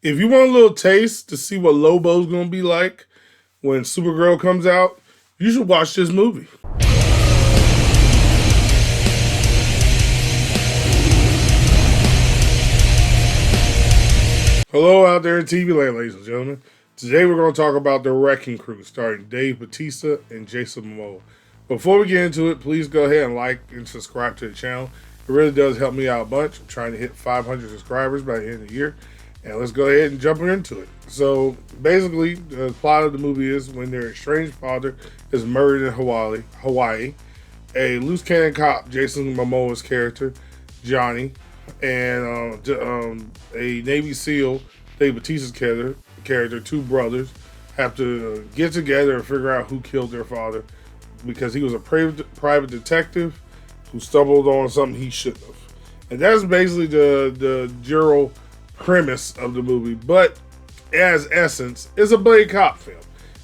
If you want a little taste to see what Lobo's gonna be like when Supergirl comes out, you should watch this movie. Hello out there in TV land, ladies and gentlemen. Today we're going to talk about The Wrecking Crew, starring Dave Bautista and Jason Momoa. Before we get into it, please go ahead and like and subscribe to the channel. It really does help me out a bunch. I'm trying to hit 500 subscribers by the end of the year. And let's go ahead and jump into it. So basically, the plot of the movie is when their estranged father is murdered in Hawaii. A loose cannon cop, Jason Momoa's character, Johnny, and a Navy SEAL, Dave Bautista's character, two brothers, have to get together and figure out who killed their father because he was a private detective who stumbled on something he shouldn't have. And that's basically the general premise of the movie. But as essence, it's a buddy cop film.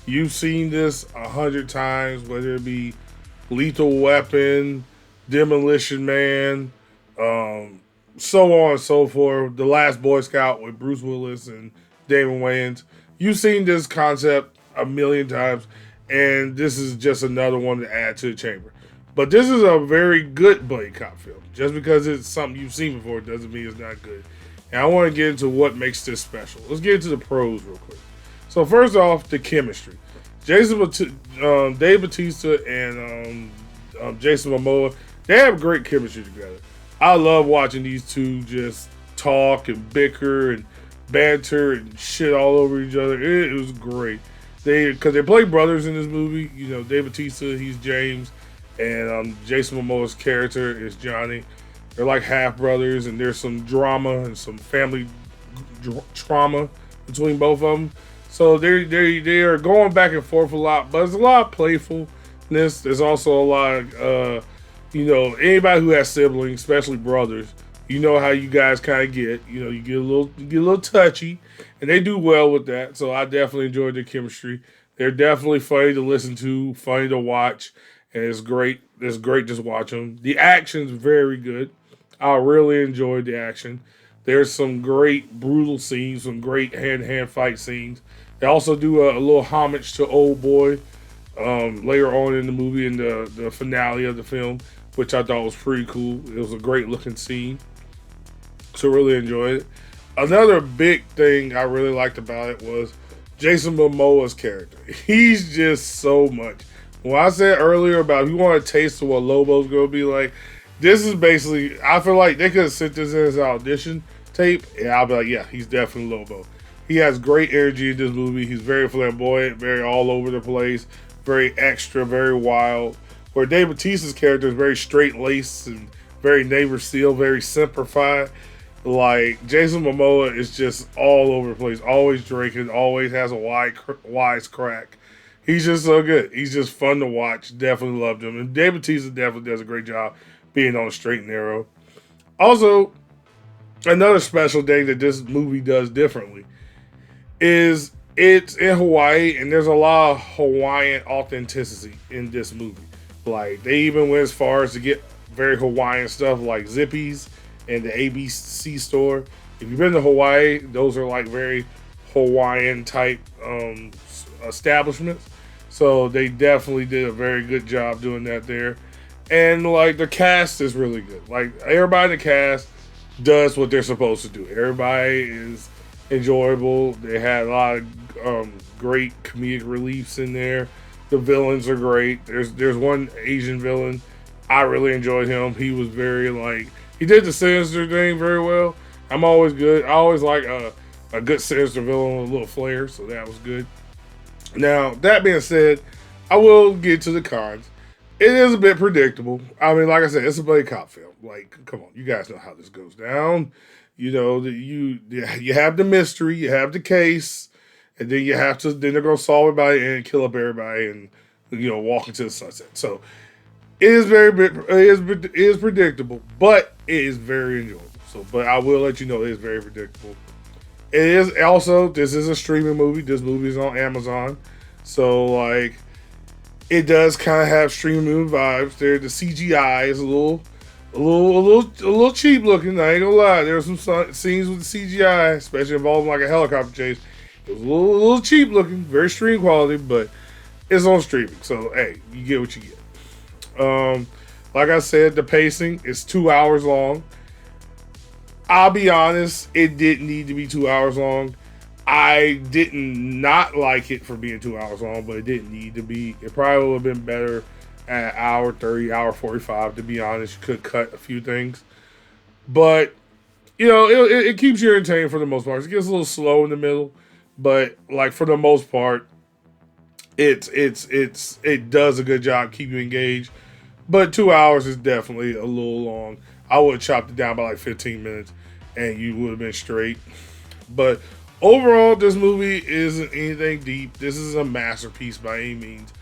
You've seen this 100 times, whether it be Lethal Weapon, Demolition Man, so on and so forth. The Last Boy Scout with Bruce Willis and Damon Wayans. You've seen this concept a million times, and this is just another one to add to the chamber. But this is a very good buddy cop film. Just because it's something you've seen before doesn't mean it's not good. And I want to get into what makes this special. Let's get into the pros real quick. So first off, the chemistry. Dave Bautista and Jason Momoa, they have great chemistry together. I love watching these two just talk and bicker and banter and shit all over each other. It was great. Because they play brothers in this movie. You know, Dave Bautista, he's James, and Jason Momoa's character is Johnny. They're like half brothers, and there's some drama and some family trauma between both of them. So they are going back and forth a lot, but there's a lot of playfulness. There's also a lot of anybody who has siblings, especially brothers, you know how you guys kind of get. You know, you get a little touchy, and they do well with that. So I definitely enjoyed their chemistry. They're definitely funny to listen to, funny to watch, and it's great. It's great just watch them. The action's very good. I really enjoyed the action. There's some great brutal scenes, some great hand-to-hand fight scenes. They also do a little homage to Old Boy later on in the movie, in the finale of the film, which I thought was pretty cool. It was a great looking scene. So really enjoyed it. Another big thing I really liked about it was Jason Momoa's character. He's just so much. When I said earlier about if you want a taste of what Lobo's going to be like, this is basically, I feel like they could have sent this in as an audition tape, and I'll be like, yeah, he's definitely Lobo. He has great energy in this movie. He's very flamboyant, very all over the place, very extra, very wild. Where Dave Bautista's character is very straight-laced and very Navy SEAL, very simplified. Like, Jason Momoa is just all over the place, always drinking, always has a wise crack. He's just so good. He's just fun to watch. Definitely loved him. And Dave Bautista definitely does a great job being on the straight and narrow. Also, another special thing that this movie does differently is it's in Hawaii, and there's a lot of Hawaiian authenticity in this movie. Like, they even went as far as to get very Hawaiian stuff like Zippies and the ABC store. If you've been to Hawaii, those are like very Hawaiian type establishments. So they definitely did a very good job doing that there. And like, the cast is really good. Like, everybody in the cast does what they're supposed to do. Everybody is enjoyable. They had a lot of great comedic reliefs in there. The villains are great. There's one Asian villain. I really enjoyed him. He was very he did the sinister thing very well. I'm always good. I always like a good sinister villain with a little flair, so that was good. Now, that being said, I will get to the cons. It is a bit predictable. I mean, like I said, it's a buddy cop film. Like, come on, you guys know how this goes down. You know, you have the mystery, you have the case, and then then they're gonna solve it and kill up everybody, and walk into the sunset. So it is predictable, but it is very enjoyable. So, but I will let you know it is very predictable. It is also, this is a streaming movie. This movie is on Amazon, so it does kind of have streaming movie vibes. The CGI is a a little cheap looking. I ain't gonna lie. There were some scenes with the CGI, especially involving like a helicopter chase. It was a little cheap looking, very stream quality, but it's on streaming, so hey, you get what you get. Like I said, the pacing is 2 hours long. I'll be honest, it didn't need to be 2 hours long. I didn't not like it for being 2 hours long, but it didn't need to be. It probably would have been better at hour 30, hour 45, to be honest. You could cut a few things. But, it keeps you entertained for the most part. It gets a little slow in the middle, but like for the most part, it does a good job keeping you engaged. But 2 hours is definitely a little long. I would have chopped it down by like 15 minutes and you would have been straight. But overall, this movie isn't anything deep. This is a masterpiece by any means.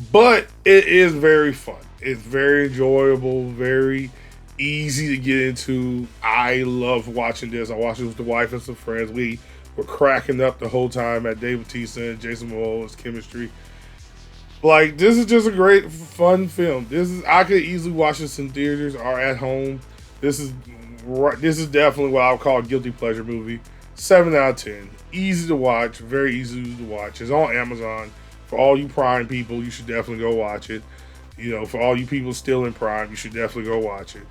But it is very fun. It's very enjoyable, very easy to get into. I love watching this. I watched it with the wife and some friends. We were cracking up the whole time at Bautista and Jason Momoa's chemistry. Like, this is just a great, fun film. I could easily watch this in theaters or at home. This is definitely what I would call a guilty pleasure movie. 7 out of 10. Easy to watch. Very easy to watch. It's on Amazon. For all you Prime people, you should definitely go watch it. For all you people still in Prime, you should definitely go watch it.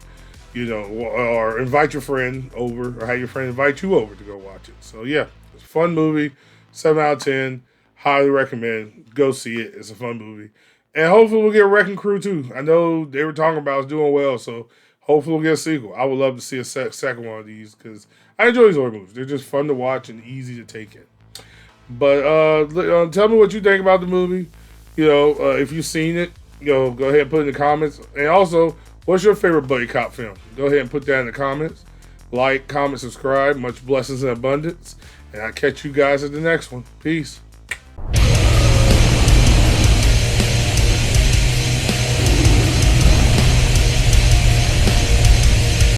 Or invite your friend over, or have your friend invite you over to go watch it. So yeah, it's a fun movie. 7 out of 10. Highly recommend. Go see it. It's a fun movie. And hopefully we'll get a Wrecking Crew too. I know they were talking about it's doing well, so hopefully we'll get a sequel. I would love to see a second one of these because I enjoy these horror movies. They're just fun to watch and easy to take in. But tell me what you think about the movie. If you've seen it, go ahead and put it in the comments. And also, what's your favorite buddy cop film? Go ahead and put that in the comments. Like, comment, subscribe. Much blessings and abundance. And I'll catch you guys at the next one. Peace.